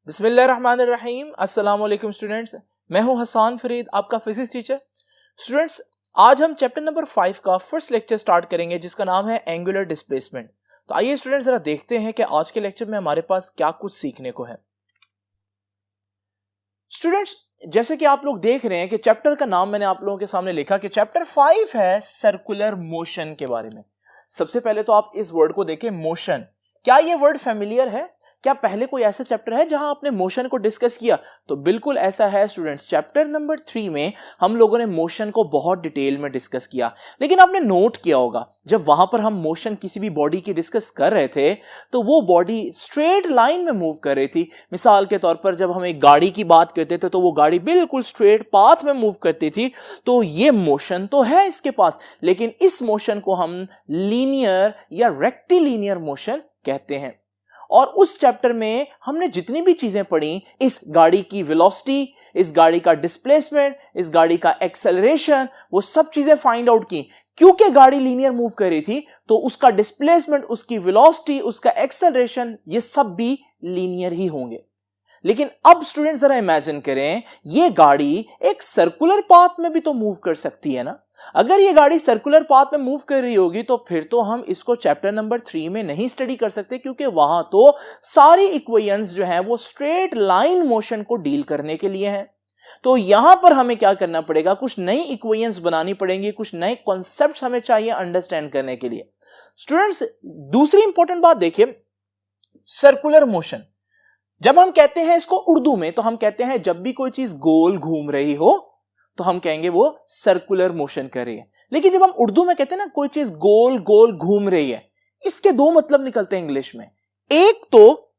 बिस्मिल्लाहिर्रहमानिर्रहीम। अस्सलाम वालेकुम स्टूडेंट्स, मैं हूं हसान फरीद, आपका फिजिक्स टीचर। स्टूडेंट्स, आज हम चैप्टर नंबर 5 का फर्स्ट लेक्चर स्टार्ट करेंगे जिसका नाम है एंगुलर डिस्प्लेसमेंट। तो आइए स्टूडेंट्स जरा देखते हैं कि आज के लेक्चर में हमारे पास क्या कुछ सीखने को है। स्टूडेंट्स, जैसे कि आप लोग देख रहे हैं कि चैप्टर का नाम मैंने आप लोगों के सामने लिखा कि चैप्टर 5 है सर्कुलर मोशन के बारे में। सबसे पहले तो आप इस वर्ड को देखें, मोशन। क्या ये वर्ड फेमिलियर है? क्या पहले कोई ऐसा चैप्टर है जहां आपने मोशन को डिस्कस किया? तो बिल्कुल ऐसा है स्टूडेंट्स। चैप्टर नंबर 3 में हम लोगों ने मोशन को बहुत डिटेल में डिस्कस किया, लेकिन आपने नोट किया होगा जब वहां पर हम मोशन किसी भी बॉडी की डिस्कस कर रहे थे तो वो बॉडी स्ट्रेट लाइन में मूव कर रही थी। मिसाल के तौर पर जब हम एक गाड़ी की बात करते थे तो वो गाड़ी बिल्कुल स्ट्रेट पाथ में मूव करती थी। तो ये मोशन तो है इसके पास, लेकिन इस मोशन को हम लीनियर या रेक्टिलिनियर मोशन कहते हैं। और उस चैप्टर में हमने जितनी भी चीजें पढ़ी, इस गाड़ी की वेलोसिटी, इस गाड़ी का डिस्प्लेसमेंट, इस गाड़ी का एक्सेलरेशन, वो सब चीजें फाइंड आउट की। क्योंकि गाड़ी लीनियर मूव कर रही थी तो उसका डिस्प्लेसमेंट, उसकी वेलोसिटी, उसका एक्सेलरेशन, ये सब भी लीनियर ही होंगे। लेकिन अब स्टूडेंट्स जरा इमेजिन करें, ये गाड़ी एक सर्कुलर पाथ में भी तो मूव कर सकती है ना। अगर ये गाड़ी सर्कुलर पाथ में मूव कर रही होगी तो फिर तो हम इसको चैप्टर नंबर 3 में नहीं स्टडी कर सकते, क्योंकि वहां तो सारी इक्वेशंस जो हैं वो स्ट्रेट लाइन मोशन को डील करने के लिए हैं। तो यहां पर हमें क्या करना पड़ेगा? कुछ नई इक्वेशंस बनानी पड़ेंगी, कुछ नए कॉन्सेप्ट्स हमें चाहिए अंडरस्टैंड करने के लिए। स्टूडेंट्स, दूसरी इंपॉर्टेंट बात देखिए, सर्कुलर मोशन जब हम कहते हैं इसको उर्दू में, तो हम कहते हैं जब भी कोई चीज गोल घूम रही हो तो हम कहेंगे वो सर्कुलर मोशन कर रही है। लेकिन जब हम उर्दू में कहते हैं ना कोई चीज गोल गोल घूम रही है, इसके दो मतलब निकलते हैं इंग्लिश में। एक तो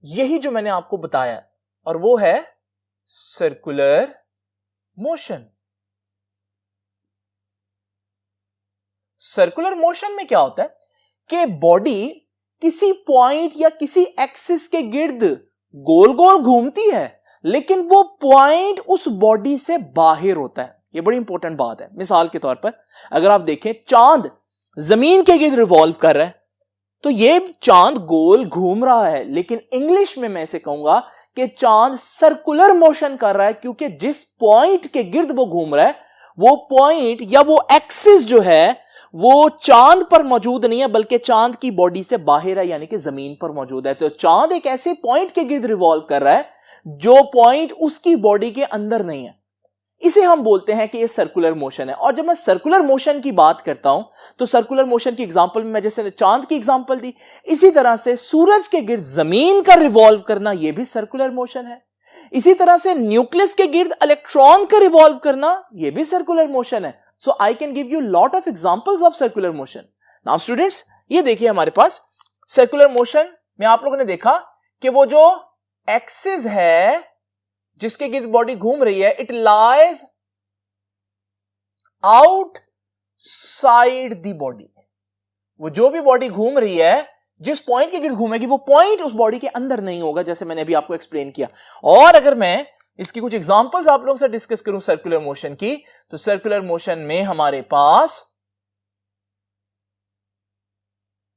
यही जो मैंने आपको बताया और वो है सर्कुलर मोशन। सर्कुलर मोशन में क्या होता है कि बॉडी किसी पॉइंट या किसी एक्सिस के गिर्द गोल गोल घूमती है, लेकिन वो पॉइंट उस बॉडी से बाहर होता है। ये बड़ी इंपॉर्टेंट बात है। मिसाल के तौर पर अगर आप देखें, चांद जमीन के गिर्द रिवॉल्व कर रहा है, तो ये चांद गोल घूम रहा है, लेकिन इंग्लिश में मैं इसे कहूंगा कि चांद सर्कुलर मोशन कर रहा है, क्योंकि जिस पॉइंट के गिर्द वो घूम रहा है वो पॉइंट या वो एक्सिस जो है वो चांद पर मौजूद नहीं है, बल्कि चांद की बॉडी से बाहर है, यानी कि जमीन पर मौजूद है। तो चांद एक ऐसे पॉइंट के गिर्द रिवॉल्व कर रहा है जो पॉइंट उसकी बॉडी के अंदर नहीं है। इसे हम बोलते हैं कि ये सर्कुलर मोशन है। और जब मैं सर्कुलर मोशन की बात करता हूं तो सर्कुलर मोशन की एग्जांपल में मैं जैसे चांद की एग्जांपल दी, इसी तरह से सूरज के गिर्द जमीन का रिवॉल्व करना यह भी सर्कुलर मोशन है। इसी तरह से न्यूक्लियस के गिर्द इलेक्ट्रॉन का रिवॉल्व करना यह भी सर्कुलर मोशन है। So I can give you lot of examples of circular motion. Now students, ये देखिए हमारे पास सर्कुलर मोशन में आप लोगों ने देखा कि वो जो एक्सिस है जिसके गिर्द बॉडी घूम रही है, it lies outside the body. वो जो भी बॉडी घूम रही है, जिस पॉइंट के गिर्द घूमेगी, वो पॉइंट उस बॉडी के अंदर नहीं होगा, जैसे मैंने अभी आपको एक्सप्लेन किया। और अगर मैं इसकी कुछ एग्जांपल्स आप लोगों से डिस्कस करूं सर्कुलर मोशन की, तो सर्कुलर मोशन में हमारे पास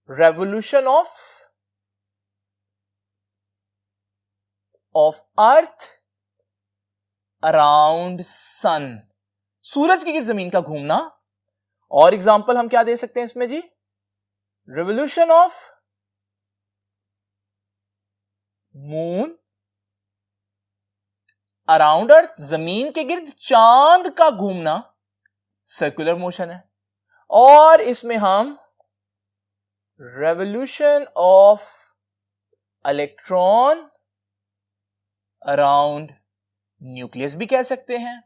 revolution of earth around sun, सूरज के गिर्द जमीन का घूमना। और एग्जांपल हम क्या दे सकते हैं इसमें जी? रेवोल्यूशन ऑफ मून अराउंड अर्थ, जमीन के गिर्द चांद का घूमना सर्कुलर मोशन है। और इसमें हम revolution of electron around nucleus भी कह सकते हैं,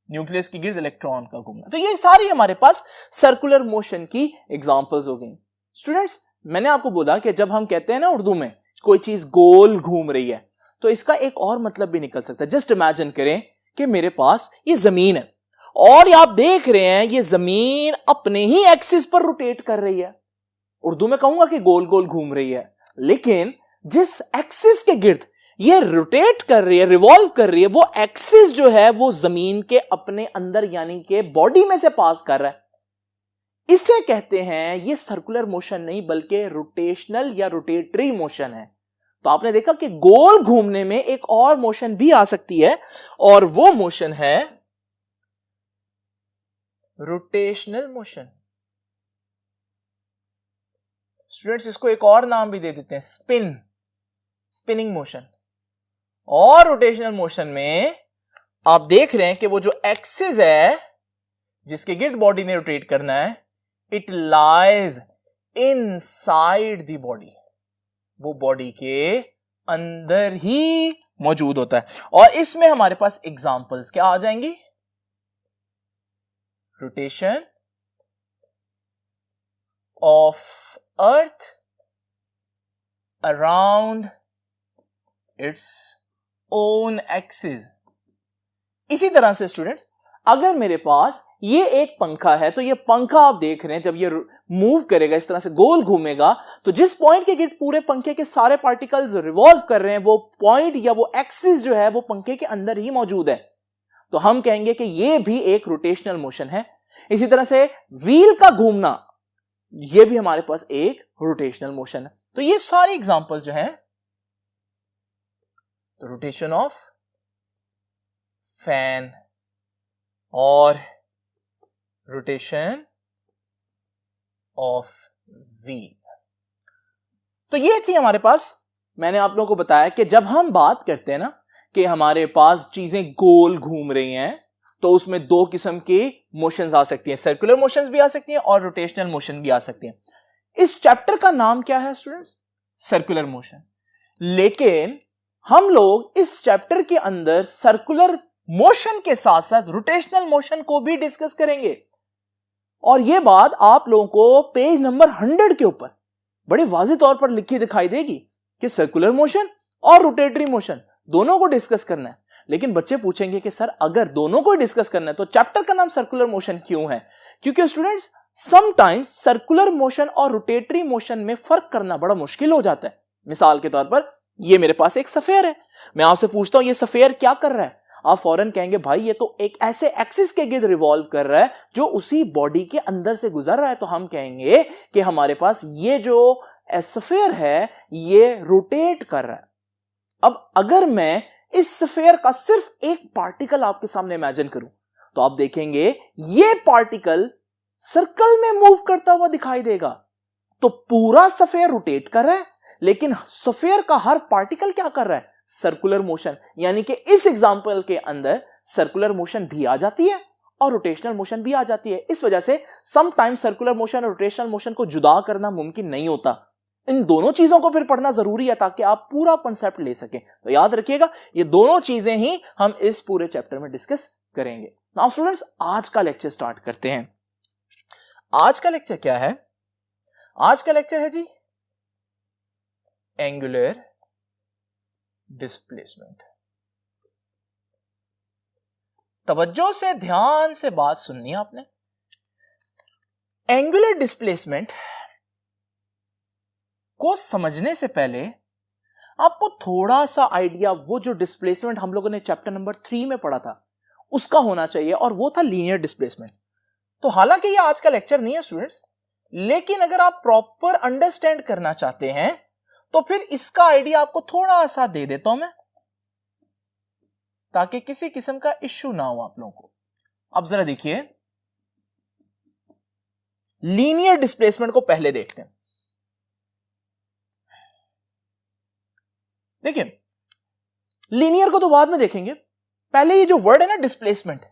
न्यूक्लियस के गिर्द इलेक्ट्रॉन का घूमना। तो ये सारी हमारे पास सर्कुलर मोशन की एग्जांपल्स हो गई। स्टूडेंट्स, मैंने आपको बोला कि जब हम कहते हैं ना उर्दू में कोई चीज गोल घूम रही है, तो इसका एक और मतलब भी निकल सकता है। जस्ट इमेजिन करें कि मेरे पास ये जमीन है और आप देख रहे हैं ये जमीन अपने ही एक्सिस पर रोटेट कर रही है। उर्दू में कहूंगा कि गोल गोल घूम रही है, लेकिन जिस एक्सिस के गिर्द ये रोटेट कर रही है, रिवॉल्व कर रही है, वो एक्सिस जो है वो जमीन के अपने अंदर यानी कि बॉडी में से पास कर रहा है। इसे कहते हैं, ये सर्कुलर मोशन नहीं बल्कि रोटेशनल या रोटेटरी मोशन है। तो आपने देखा कि गोल घूमने में एक और मोशन भी आ सकती है, और वो मोशन है रोटेशनल मोशन। स्टूडेंट्स, इसको एक और नाम भी दे देते हैं, स्पिनिंग मोशन। और रोटेशनल मोशन में आप देख रहे हैं कि वो जो एक्सिस है जिसके गिर्द बॉडी ने रोटेट करना है, it lies inside the body, वो बॉडी के अंदर ही मौजूद होता है। और इसमें हमारे पास एग्जांपल्स क्या आ जाएंगी? Rotation of earth around its own axis. इसी तरह से स्टूडेंट्स, अगर मेरे पास ये एक पंखा है, तो ये पंखा आप देख रहे हैं जब ये मूव करेगा, इस तरह से गोल घूमेगा, तो जिस पॉइंट के गिर्द पूरे पंखे के सारे पार्टिकल्स रिवॉल्व कर रहे हैं, वो पॉइंट या वो एक्सिस जो है वो पंखे के अंदर ही मौजूद है। तो हम कहेंगे कि ये भी एक रोटेशनल मोशन है। इसी तरह से व्हील का घूमना, ये भी हमारे पास एक रोटेशनल मोशन है। तो ये सारे एग्जांपल जो है, तो रोटेशन ऑफ फैन और रोटेशन ऑफ व्हील। तो ये थी हमारे पास, मैंने आप लोगों को बताया कि जब हम बात करते हैं ना कि हमारे पास चीजें गोल घूम रही हैं, तो उसमें दो किस्म के मोशंस आ सकती हैं, सर्कुलर मोशंस भी आ सकती हैं और रोटेशनल मोशन भी आ सकती हैं। इस चैप्टर का नाम क्या है स्टूडेंट्स? Circular motion. लेकिन हम लोग इस चैप्टर के अंदर सर्कुलर मोशन के साथ साथ रोटेशनल मोशन को भी डिस्कस करेंगे। और यह बात आप लोगों को पेज नंबर 100 के ऊपर बड़े वाज़ेह तौर पर लिखी दिखाई देगी कि सर्कुलर मोशन और रोटेटरी मोशन दोनों को डिस्कस करना है। लेकिन बच्चे पूछेंगे कि सर अगर दोनों को डिस्कस करना है तो चैप्टर का नाम सर्कुलर मोशन क्यों है? क्योंकि स्टूडेंट्स, समटाइम्स सर्कुलर मोशन और रोटेटरी मोशन में फर्क करना बड़ा मुश्किल हो जाता है। मिसाल के तौर पर, ये मेरे पास एक सफेयर है, मैं आपसे पूछता हूं ये सफेयर क्या कर रहा है? आप फौरन कहेंगे भाई ये तो एक ऐसे एक्सिस के गिर्द रिवॉल्व कर रहा है जो उसी बॉडी के अंदर से गुजर रहा है। तो हम कहेंगे कि हमारे पास ये जो सफेयर है ये रोटेट कर रहा है। अब अगर मैं इस सफेयर का सिर्फ एक पार्टिकल आपके सामने इमेजिन करूं, तो आप देखेंगे ये पार्टिकल सर्कल में मूव करता हुआ दिखाई देगा। तो पूरा सफेयर रोटेट कर रहा है, लेकिन सफेयर का हर पार्टिकल क्या कर रहा है? Circular motion. यानी कि इस एग्जांपल के अंदर सर्कुलर मोशन भी आ जाती है और रोटेशनल मोशन भी आ जाती है। इस वजह से समटाइम्स सर्कुलर मोशन और रोटेशनल मोशन को जुदा करना मुमकिन नहीं होता। इन दोनों चीजों को फिर पढ़ना जरूरी है ताकि आप पूरा कॉन्सेप्ट ले सकें। तो याद रखिएगा, ये दोनों चीजें ही हम इस पूरे चैप्टर में डिस्कस करेंगे। नाउ स्टूडेंट्स, आज का लेक्चर स्टार्ट करते हैं। आज का लेक्चर क्या है? आज का लेक्चर है जी एंगुलर डिस्प्लेसमेंट। तवज्जो से ध्यान से बात सुननी है आपने। एंगुलर डिस्प्लेसमेंट को समझने से पहले आपको थोड़ा सा आइडिया, वो जो डिस्प्लेसमेंट हम लोगों ने चैप्टर नंबर 3 में पढ़ा था उसका होना चाहिए, और वो था लीनियर डिस्प्लेसमेंट। तो हालांकि ये आज का लेक्चर नहीं है स्टूडेंट्स, लेकिन अगर आप प्रॉपर अंडरस्टैंड करना चाहते हैं तो फिर इसका आइडिया आपको थोड़ा सा दे देता हूं मैं, ताकि किसी किस्म का इश्यू ना हो आप लोगों को। अब जरा देखिए, लीनियर डिस्प्लेसमेंट को पहले देखते हैं। देखिए, लीनियर को तो बाद में देखेंगे, पहले ये जो वर्ड है ना डिस्प्लेसमेंट,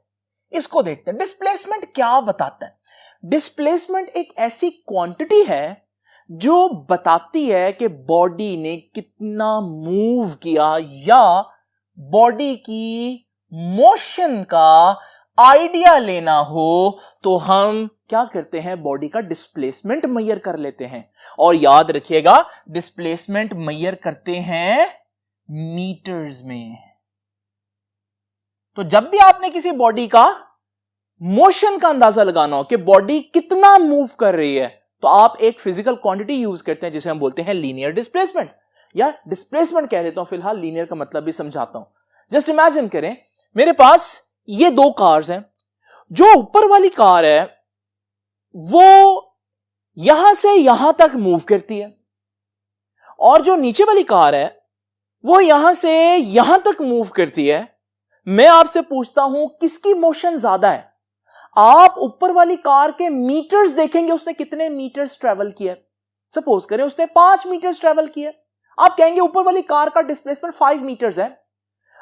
इसको देखते हैं। डिस्प्लेसमेंट क्या बताता है? डिस्प्लेसमेंट एक ऐसी क्वांटिटी है जो बताती है कि बॉडी ने कितना मूव किया, या बॉडी की मोशन का आइडिया लेना हो तो हम क्या करते हैं? बॉडी का डिस्प्लेसमेंट मेजर कर लेते हैं। और याद रखिएगा, डिस्प्लेसमेंट मेजर करते हैं मीटर्स में। तो जब भी आपने किसी बॉडी का मोशन का अंदाजा लगाना हो कि बॉडी कितना मूव कर रही है, तो आप एक फिजिकल क्वांटिटी यूज करते हैं जिसे हम बोलते हैं लीनियर डिस्प्लेसमेंट, या डिस्प्लेसमेंट कह देता हूं। फिलहाल लीनियर का मतलब भी समझाता हूं। जस्ट इमेजिन करें, मेरे पास ये दो कार्स हैं। जो ऊपर वाली कार है वो यहां से यहां तक मूव करती है, और जो नीचे वाली कार है वो यहां से यहां तक मूव करती है। मैं आपसे पूछता हूं किसकी मोशन ज्यादा है? आप ऊपर वाली कार के मीटर्स देखेंगे, उसने कितने मीटर्स ट्रेवल किया। सपोज करें उसने 5 मीटर्स ट्रेवल किया, आप कहेंगे ऊपर वाली कार का डिस्प्लेसमेंट 5 मीटर्स है।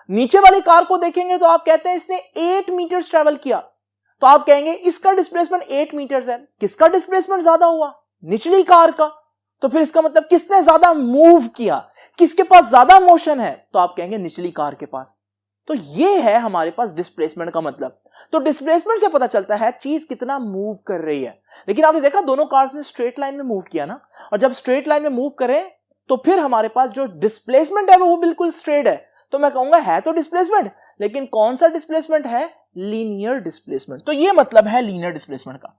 नीचे वाली कार को देखेंगे तो आप कहते हैं इसने 8 मीटर्स ट्रेवल किया, तो आप कहेंगे इसका डिस्प्लेसमेंट 8 मीटर्स है। किसका डिस्प्लेसमेंट ज्यादा हुआ? निचली कार का। तो फिर इसका मतलब किसने ज्यादा मूव किया, किसके पास ज्यादा मोशन है? तो आप कहेंगे निचली कार के पास। तो ये है हमारे पास डिस्प्लेसमेंट का मतलब। तो डिस्प्लेसमेंट से पता चलता है चीज कितना मूव कर रही है। लेकिन आपने देखा दोनों कार्स ने स्ट्रेट लाइन में मूव किया ना, और जब स्ट्रेट लाइन में मूव करें तो फिर हमारे पास जो डिस्प्लेसमेंट है वो बिल्कुल स्ट्रेट है। तो मैं कहूंगा है तो डिस्प्लेसमेंट, लेकिन कौन सा डिस्प्लेसमेंट है? Linear displacement. तो ये मतलब है लीनियर डिस्प्लेसमेंट का।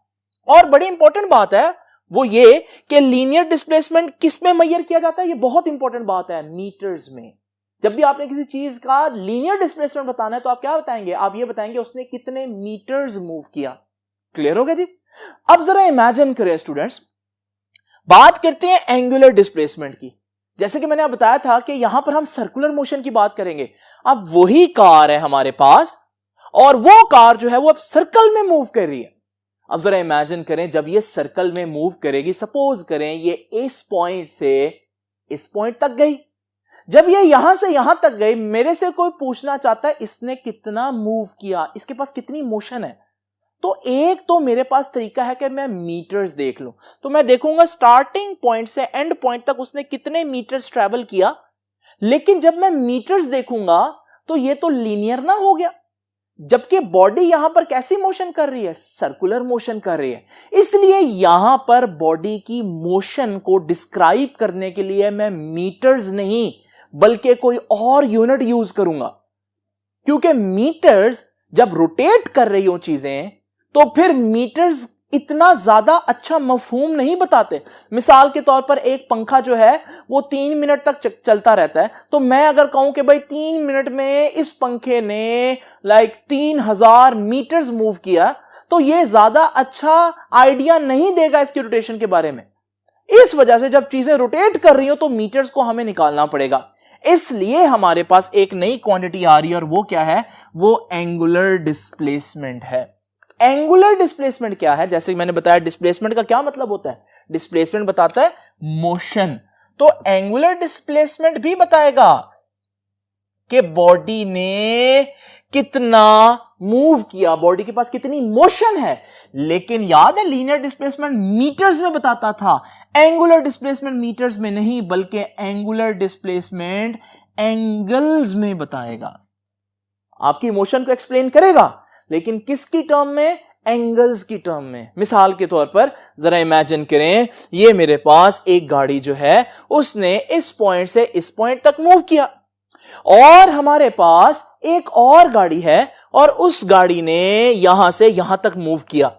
और बड़ी इंपॉर्टेंट बात है वो ये कि लीनियर डिस्प्लेसमेंट किस में मेजर किया जाता है। ये बहुत इंपॉर्टेंट बात है, मीटर्स में। जब भी आपने किसी चीज का लीनियर डिस्प्लेसमेंट बताना है तो आप क्या बताएंगे? आप ये बताएंगे उसने कितने मीटर्स मूव किया। क्लियर हो गया जी? अब जरा इमेजिन करें स्टूडेंट्स, बात करते हैं एंगुलर डिस्प्लेसमेंट की। जैसे कि मैंने आप बताया था कि यहां पर हम सर्कुलर मोशन की बात करेंगे। अब वही कार है हमारे पास, और वो कार जो है वो अब सर्कल में मूव कर रही है। अब जरा इमेजिन करें जब ये सर्कल में मूव करेगी, सपोज करें ये इस पॉइंट से इस पॉइंट तक गई। जब ये यहां से यहां तक गई, मेरे से कोई पूछना चाहता है इसने कितना मूव किया, इसके पास कितनी मोशन है, तो एक तो मेरे पास तरीका है कि मैं मीटर्स देख लूं। तो मैं देखूंगा स्टार्टिंग पॉइंट से एंड पॉइंट तक उसने कितने मीटर्स ट्रेवल किया। लेकिन जब मैं मीटर्स देखूंगा तो ये तो लीनियर ना हो गया, जबकि बॉडी यहां पर कैसी मोशन कर रही है? सर्कुलर मोशन कर रही है। इसलिए यहां पर बॉडी की मोशन को डिस्क्राइब करने के लिए मैं मीटर्स नहीं बल्कि कोई और यूनिट यूज करूंगा, क्योंकि मीटर्स जब रोटेट कर रही हो चीजें तो फिर मीटर्स इतना ज्यादा अच्छा मफहूम नहीं बताते। मिसाल के तौर पर एक पंखा जो है वो 3 मिनट तक चलता रहता है, तो मैं अगर कहूं कि भाई 3 मिनट में इस पंखे ने 3000 मीटर्स मूव किया, तो ये ज्यादा अच्छा आइडिया नहीं देगा इसकी रोटेशन के बारे में। इस वजह से जब चीजें रोटेट कर रही हो तो मीटर्स को हमें निकालना पड़ेगा। इसलिए हमारे पास एक नई क्वांटिटी आ रही है, और वो क्या है? वो एंगुलर डिस्प्लेसमेंट है। एंगुलर डिस्प्लेसमेंट क्या है? जैसे मैंने बताया डिस्प्लेसमेंट का क्या मतलब होता है? डिस्प्लेसमेंट बताता है मोशन। तो एंगुलर डिस्प्लेसमेंट भी बताएगा कि बॉडी ने कितना मूव किया, बॉडी के पास कितनी मोशन है। लेकिन याद है लीनियर डिस्प्लेसमेंट मीटर्स में बताता था, एंगुलर डिस्प्लेसमेंट मीटर्स में नहीं बल्कि एंगुलर डिस्प्लेसमेंट एंगल्स में बताएगा। आपकी मोशन को एक्सप्लेन करेगा, लेकिन किसकी टर्म में? एंगल्स की टर्म में। मिसाल के तौर पर जरा इमेजिन करें, ये मेरे पास एक गाड़ी जो है उसने इस पॉइंट से इस पॉइंट तक मूव किया, और हमारे पास एक और गाड़ी है और उस गाड़ी ने यहां से यहां तक मूव किया।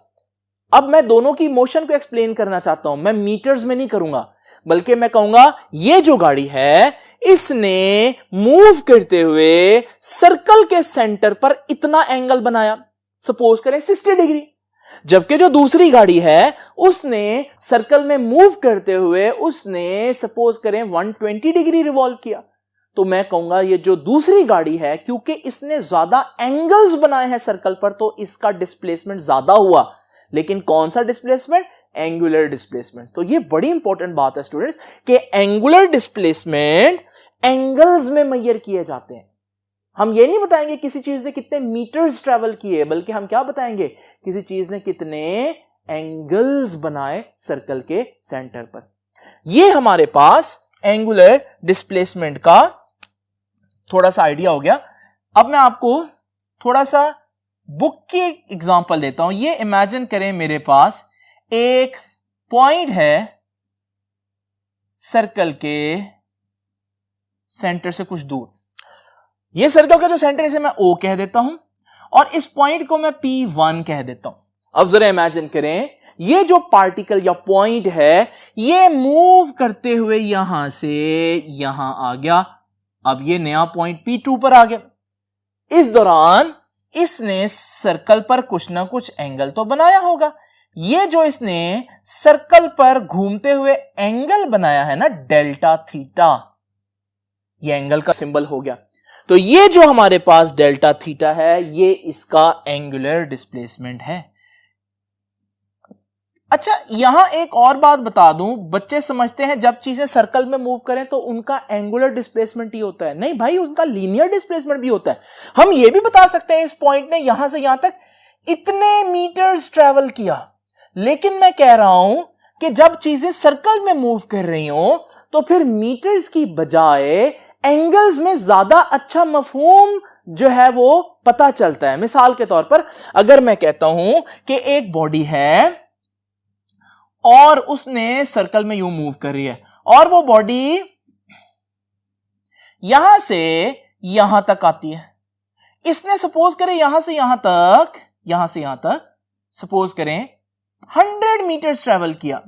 अब मैं दोनों की मोशन को एक्सप्लेन करना चाहता हूं। मैं मीटर्स में नहीं करूंगा, बल्कि मैं कहूंगा ये जो गाड़ी है इसने मूव करते हुए सर्कल के सेंटर पर इतना एंगल बनाया, सपोज करें 60 डिग्री। जबकि जो दूसरी गाड़ी है उसने सर्कल में मूव करते हुए उसने सपोज करें 120 डिग्री रिवॉल्व किया। तो मैं कहूंगा ये जो दूसरी गाड़ी है, क्योंकि इसने ज्यादा एंगल्स बनाए हैं सर्कल पर, तो इसका डिस्प्लेसमेंट ज्यादा हुआ। लेकिन कौन सा डिस्प्लेसमेंट? Angular displacement. तो ये बड़ी इंपॉर्टेंट बात है स्टूडेंट्स कि एंगुलर डिस्प्लेसमेंट एंगल्स में मेजर किए जाते हैं। हम ये नहीं बताएंगे किसी चीज ने कितने मीटर्स ट्रेवल किए, बल्कि हम क्या बताएंगे? किसी चीज ने कितने एंगल्स बनाए सर्कल के सेंटर पर। ये हमारे पास एंगुलर डिस्प्लेसमेंट का थोड़ा सा आइडिया हो गया। अब मैं आपको थोड़ा सा बुक की एग्जांपल देता हूं। ये इमेजिन करें मेरे पास एक पॉइंट है सर्कल के सेंटर से कुछ दूर। ये सर्कल का जो सेंटर है इसे मैं O कह देता हूं, और इस पॉइंट को मैं P1 कह देता हूं। अब जरा इमेजिन करें ये जो पार्टिकल या पॉइंट है ये मूव करते हुए यहां से यहां आ गया। अब ये नया पॉइंट P2 पर आ गया। इस दौरान इसने सर्कल पर कुछ ना कुछ एंगल तो बनाया होगा। ये जो इसने सर्कल पर घूमते हुए एंगल बनाया है ना, डेल्टा थीटा, ये एंगल का सिंबल हो गया। तो ये जो हमारे पास डेल्टा थीटा है, ये इसका एंगुलर डिस्प्लेसमेंट है। अच्छा, यहां एक और बात बता दूं, बच्चे समझते हैं जब चीजें सर्कल में मूव करें तो उनका एंगुलर डिस्प्लेसमेंट ही होता है। नहीं भाई, उनका लीनियर डिस्प्लेसमेंट भी होता है। हम ये भी बता सकते हैं इस पॉइंट ने यहां से यहां तक इतने मीटर्स ट्रेवल किया, लेकिन मैं कह रहा हूं कि जब चीजें सर्कल में मूव कर रही हो तो फिर मीटर्स की बजाय एंगल्स में ज्यादा अच्छा मफहूम जो है वो पता चलता है। मिसाल के तौर पर अगर मैं कहता हूं कि एक बॉडी है और उसने सर्कल में यूं मूव कर रही है और वो बॉडी यहां से यहां तक आती है, इसने सपोज करें यहां से यहां तक सपोज करें 100 मीटर्स ट्रेवल किया।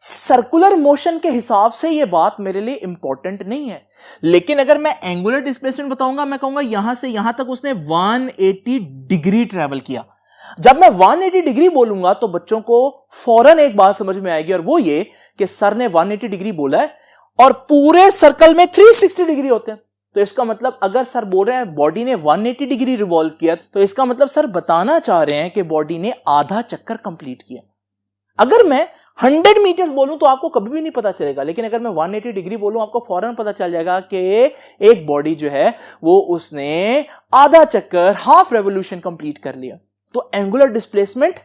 सर्कुलर मोशन के हिसाब से यह बात मेरे लिए इंपॉर्टेंट नहीं है, लेकिन अगर मैं एंगुलर डिस्प्लेसमेंट बताऊंगा, मैं कहूंगा यहां से यहां तक उसने 180 डिग्री ट्रेवल किया। जब मैं 180 डिग्री बोलूंगा तो बच्चों को फौरन एक बात समझ में आएगी, और वो ये कि सर ने 180 डिग्री बोला है और पूरे सर्कल में 360 डिग्री होते हैं। तो इसका मतलब अगर सर बोल रहे हैं बॉडी ने 180 डिग्री रिवॉल्व किया, तो इसका मतलब सर बताना चाह रहे हैं कि बॉडी ने आधा चक्कर कंप्लीट किया। अगर मैं 100 मीटर्स बोलूं तो आपको कभी भी नहीं पता चलेगा, लेकिन अगर मैं 180 डिग्री बोलूं आपको फौरन पता चल जाएगा कि एक बॉडी जो है वो उसने आधा चक्कर, हाफ रेवोल्यूशन कंप्लीट कर लिया। तो एंगुलर डिस्प्लेसमेंट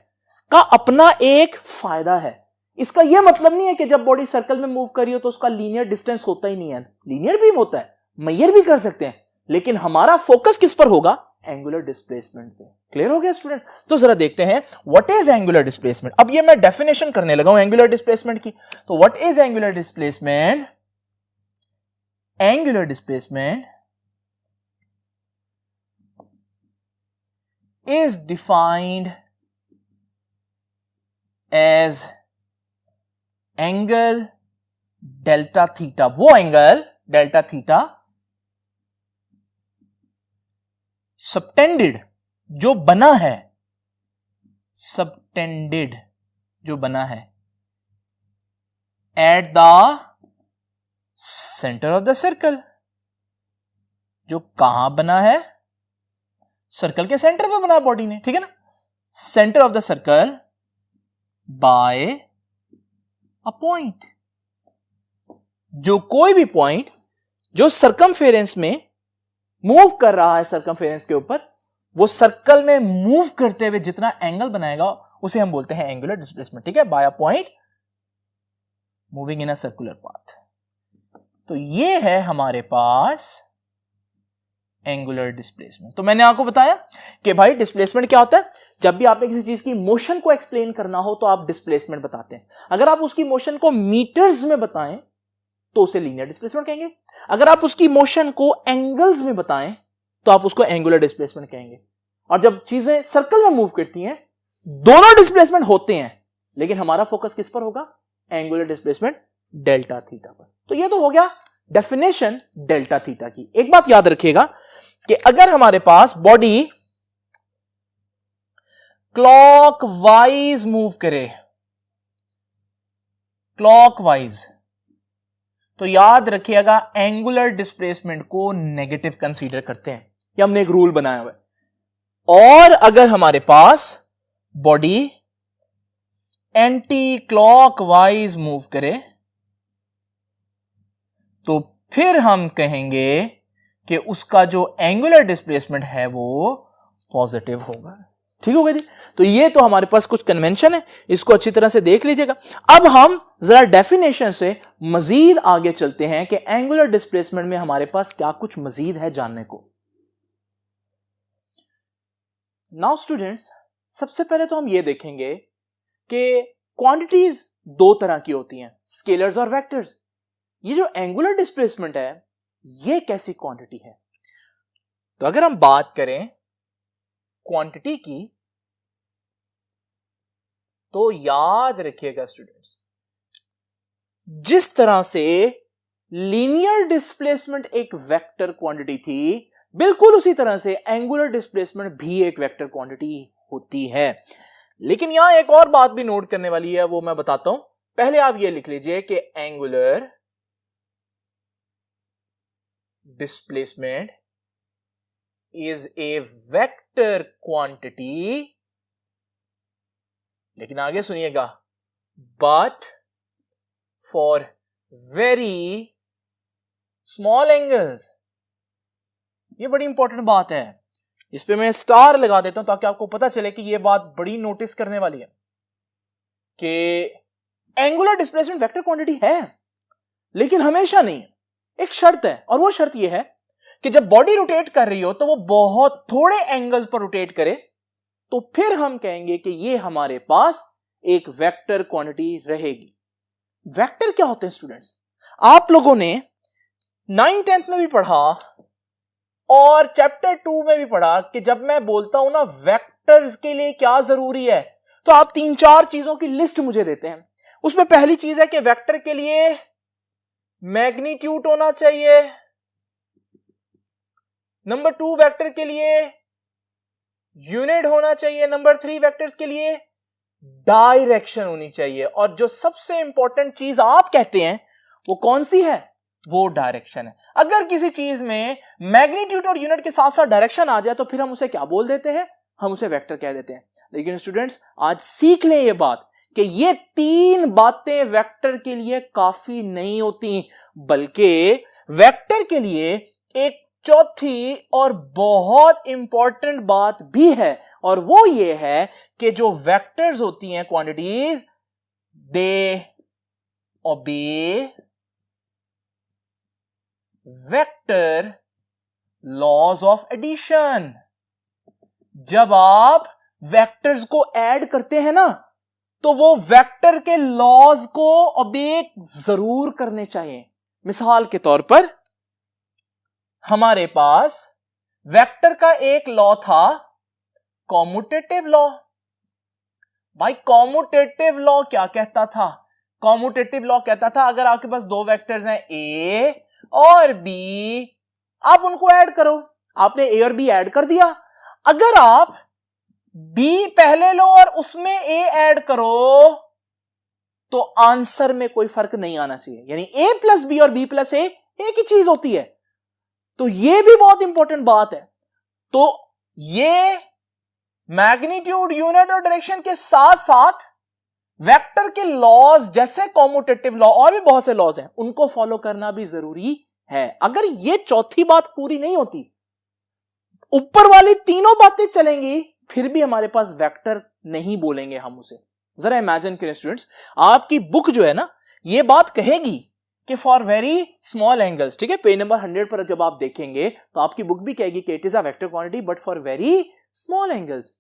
का अपना एक फायदा है। इसका यह मतलब नहीं है कि जब बॉडी सर्कल में मूव करी हो तो उसका लीनियर डिस्टेंस होता ही नहीं है। लीनियर भी होता है, मेजर भी कर सकते हैं, लेकिन हमारा फोकस किस पर होगा? एंगुलर डिस्प्लेसमेंट पे। क्लियर हो गया स्टूडेंट? तो जरा देखते हैं व्हाट इज एंगुलर डिस्प्लेसमेंट। अब ये मैं डेफिनेशन करने लगा हूं एंगुलर डिस्प्लेसमेंट की। तो what is angular displacement? Angular displacement is defined as angle delta theta, वो एंगल डेल्टा थीटा सबटेंडेड जो बना है, सबटेंडेड जो बना है at the centre of the circle, जो कहां बना है? सर्कल के सेंटर पे बना बॉडी ने, ठीक है ना? Centre of the circle by a point, जो कोई भी पॉइंट जो सर्कमफेरेंस में मूव कर रहा है, सर्कमफेरेंस के ऊपर, वो सर्कल में मूव करते हुए जितना एंगल बनाएगा उसे हम बोलते हैं एंगुलर डिस्प्लेसमेंट, ठीक है? By a point moving in a circular path. तो ये है हमारे पास एंगुलर डिस्प्लेसमेंट। तो मैंने आपको बताया कि भाई डिस्प्लेसमेंट क्या होता है। जब भी आपने किसी चीज की मोशन को एक्सप्लेन करना हो तो आप डिस्प्लेसमेंट बताते हैं। अगर आप उसकी मोशन को मीटर्स में बताएं तो उसे लीनियर डिस्प्लेसमेंट कहेंगे। अगर आप उसकी मोशन को एंगल्स में बताएं तो आप उसको एंगुलर डिस्प्लेसमेंट कहेंगे। और जब चीजें सर्कल में मूव करती हैं, दोनों डिस्प्लेसमेंट होते हैं, लेकिन हमारा फोकस किस पर होगा? एंगुलर डिस्प्लेसमेंट डेल्टा थीटा पर। तो यह तो हो गया डेफिनेशन डेल्टा थीटा की। एक बात याद रखिएगा कि अगर हमारे पास बॉडी क्लॉकवाइज मूव करे, क्लॉकवाइज, तो याद रखिएगा एंगुलर डिस्प्लेसमेंट को नेगेटिव कंसीडर करते हैं। ये हमने एक रूल बनाया हुआ है। और अगर हमारे पास बॉडी एंटी क्लॉकवाइज मूव करे तो फिर हम कहेंगे कि उसका जो एंगुलर डिस्प्लेसमेंट है वो पॉजिटिव होगा। ठीक हो गया जी? तो ये तो हमारे पास कुछ कन्वेंशन है, इसको अच्छी तरह से देख लीजिएगा। अब हम जरा डेफिनेशन से मजीद आगे चलते हैं कि एंगुलर डिस्प्लेसमेंट में हमारे पास क्या कुछ मजीद है जानने को। नाउ स्टूडेंट्स, सबसे पहले तो हम ये देखेंगे कि क्वांटिटीज दो तरह की होती हैं, स्केलर्स और वेक्टर्स। ये जो एंगुलर डिस्प्लेसमेंट है ये कैसी क्वांटिटी है? तो अगर हम बात करें क्वांटिटी की तो याद रखिएगा स्टूडेंट्स, जिस तरह से लीनियर डिस्प्लेसमेंट एक वेक्टर क्वांटिटी थी, बिल्कुल उसी तरह से एंगुलर डिस्प्लेसमेंट भी एक वेक्टर क्वांटिटी होती है। लेकिन यहां एक और बात भी नोट करने वाली है, वो मैं बताता हूं। पहले आप ये लिख लीजिए कि angular displacement is a vector quantity, लेकिन आगे सुनिएगा, but for very small angles. ये बड़ी इंपॉर्टेंट बात है, इस पे मैं स्टार लगा देता हूं ताकि आपको पता चले कि ये बात बड़ी नोटिस करने वाली है कि एंगुलर डिस्प्लेसमेंट वेक्टर क्वांटिटी है, लेकिन हमेशा नहीं है। एक शर्त है, और वो शर्त ये है कि जब बॉडी रोटेट कर रही हो तो वो बहुत थोड़े एंगल पर रोटेट करे, तो फिर हम कहेंगे कि ये हमारे पास एक वेक्टर क्वांटिटी रहेगी। वेक्टर क्या होते हैं स्टूडेंट्स? आप लोगों ने 9th-10th में भी पढ़ा और चैप्टर 2 में भी पढ़ा कि जब मैं बोलता हूं ना वेक्टर्स के लिए क्या जरूरी है, तो आप 3-4 चीजों की लिस्ट मुझे देते हैं। उसमें पहली चीज है कि वेक्टर के लिए मैग्नीट्यूड होना चाहिए, नंबर 2 वेक्टर के लिए यूनिट होना चाहिए, नंबर 3 वेक्टर्स के लिए डायरेक्शन होनी चाहिए, और जो सबसे इंपॉर्टेंट चीज आप कहते हैं वो कौन सी है? वो डायरेक्शन है। अगर किसी चीज में मैग्नीट्यूड और यूनिट के साथ साथ डायरेक्शन आ जाए तो फिर हम उसे क्या बोल देते हैं? हम उसे वेक्टर कह देते हैं। लेकिन स्टूडेंट्स आज सीख लें ये बात कि ये 3 बातें वेक्टर के लिए काफी नहीं होती, बल्कि वेक्टर के लिए एक चौथी और बहुत इंपॉर्टेंट बात भी है, और वो ये है कि जो वेक्टर्स होती हैं क्वांटिटीज, दे ओबे वेक्टर लॉज ऑफ एडिशन। जब आप वेक्टर्स को ऐड करते हैं ना, तो वो वेक्टर के लॉज को ओबे जरूर करने चाहिए। मिसाल के तौर पर हमारे पास वेक्टर का एक लॉ था, कॉम्यूटेटिव लॉ। भाई कॉम्यूटेटिव लॉ क्या कहता था? कॉम्यूटेटिव लॉ कहता था अगर आपके पास 2 वेक्टर्स हैं ए और बी, आप उनको ऐड करो। आपने ए और बी ऐड कर दिया, अगर आप बी पहले लो और उसमें ए ऐड करो तो आंसर में कोई फर्क नहीं आना चाहिए, यानी ए प्लस बी और बी प्लस ए एक ही चीज होती है। तो यह भी बहुत इंपॉर्टेंट बात है। तो ये मैग्नीट्यूड, यूनिट और डायरेक्शन के साथ साथ वेक्टर के लॉज जैसे कॉम्यूटेटिव लॉ और भी बहुत से लॉज हैं, उनको फॉलो करना भी जरूरी है। अगर ये चौथी बात पूरी नहीं होती, ऊपर वाली तीनों बातें चलेंगी, फिर भी हमारे पास वेक्टर नहीं बोलेंगे हम उसे। जरा इमेजिन करें स्टूडेंट्स, आपकी बुक जो है ना, ये बात कहेगी कि फॉर वेरी स्मॉल एंगल्स, ठीक है, पेज नंबर 100 पर जब आप देखेंगे तो आपकी बुक भी कहेगी कि it is a vector quantity but for very small angles.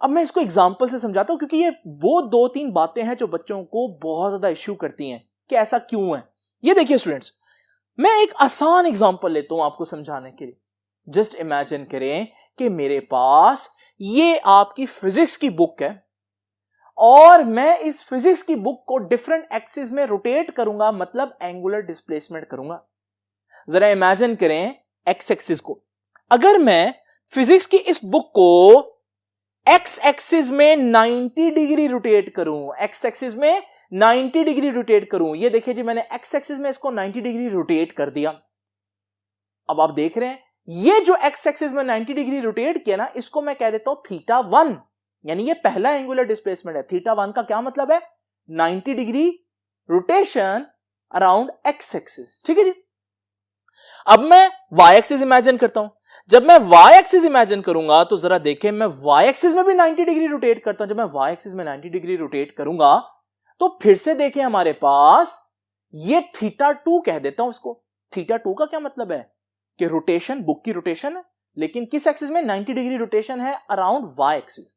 अब मैं इसको एग्जांपल से समझाता हूं, क्योंकि ये वो 2-3 बातें हैं जो बच्चों को बहुत ज्यादा इश्यू करती हैं कि ऐसा क्यों है। ये देखिए स्टूडेंट्स, मैं एक आसान एग्जांपल लेता हूं आपको समझाने के लिए। जस्ट इमेजिन करें कि मेरे पास ये आपकी फिजिक्स की बुक है और मैं इस फिजिक्स की बुक को डिफरेंट एक्सिस में रोटेट करूंगा, मतलब एंगुलर डिस्प्लेसमेंट करूंगा। जरा इमेजिन करें एक्स एक्सिस को, अगर मैं फिजिक्स की इस बुक को एक्स एक्सिस में 90 डिग्री रोटेट करूं, एक्स एक्सिस में 90 डिग्री रोटेट करूं, ये देखिए जी, मैंने एक्स एक्सिस में इसको 90 डिग्री रोटेट कर दिया। अब आप देख रहे हैं ये जो एक्स एक्सिस में 90 डिग्री रोटेट किया ना, इसको मैं कह देता हूं θ1, यानी ये पहला एंगुलर डिस्प्लेसमेंट है। θ1 का क्या मतलब है? 90 degree rotation around x axis, ठीक है जी। अब मैं वाई एक्सिस इमेजिन करता हूं। जब मैं वाई एक्सिस इमेजिन करूंगा तो जरा देखें, मैं वाई एक्सिस में भी 90 डिग्री रोटेट करता हूं। जब मैं वाई एक्सिस में 90 डिग्री रोटेट करूंगा तो फिर से देखें हमारे पास ये θ2 कह देता हूं इसको। θ2 का क्या मतलब है कि रोटेशन, बुक की रोटेशन है, लेकिन किस एक्सिस में? 90 डिग्री रोटेशन है अराउंड वाई एक्सिस।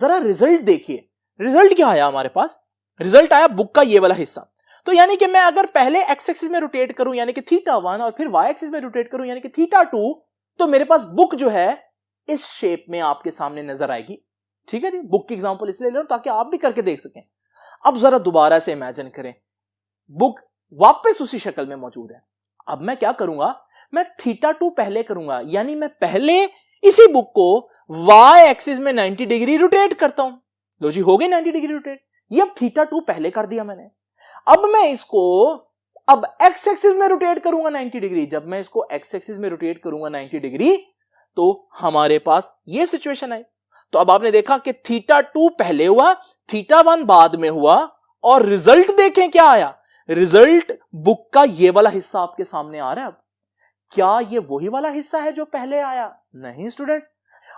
जरा रिजल्ट देखिए, रिजल्ट क्या आया हमारे पास? रिजल्ट आया बुक का ये वाला हिस्सा। तो यानी कि मैं अगर पहले एक्स एक्सिस में रोटेट करूं यानी कि θ1 और फिर वाई एक्सिस में रोटेट करूं यानी कि θ2, तो मेरे पास बुक जो है इस शेप में आपके सामने नजर आएगी। ठीक है जी, बुक की एग्जांपल इसलिए ले लो ताकि आप भी करके देख सकें। अब जरा दोबारा से इमेजिन करें, बुक वापस उसी शक्ल में मौजूद है। अब मैं क्या करूंगा? मैं θ2 पहले करूंगा, यानी मैं पहले इसी बुक को वाई एक्सिस में 90 डिग्री रोटेट करता हूं। लो जी, हो गई 90 डिग्री रोटेट। ये अब θ2 पहले कर दिया मैंने। अब मैं इसको अब एक्स एक्सिस में रोटेट करूंगा 90 डिग्री, जब मैं इसको एक्स एक्सिस में रोटेट करूंगा 90 डिग्री तो हमारे पास ये सिचुएशन है। तो अब आपने देखा कि θ2 पहले हुआ, θ1 बाद में हुआ, और रिजल्ट देखें क्या आया। रिजल्ट बुक का ये वाला हिस्सा आपके सामने आ रहा है। अब क्या ये वही वाला हिस्सा है जो पहले आया? नहीं स्टूडेंट्स,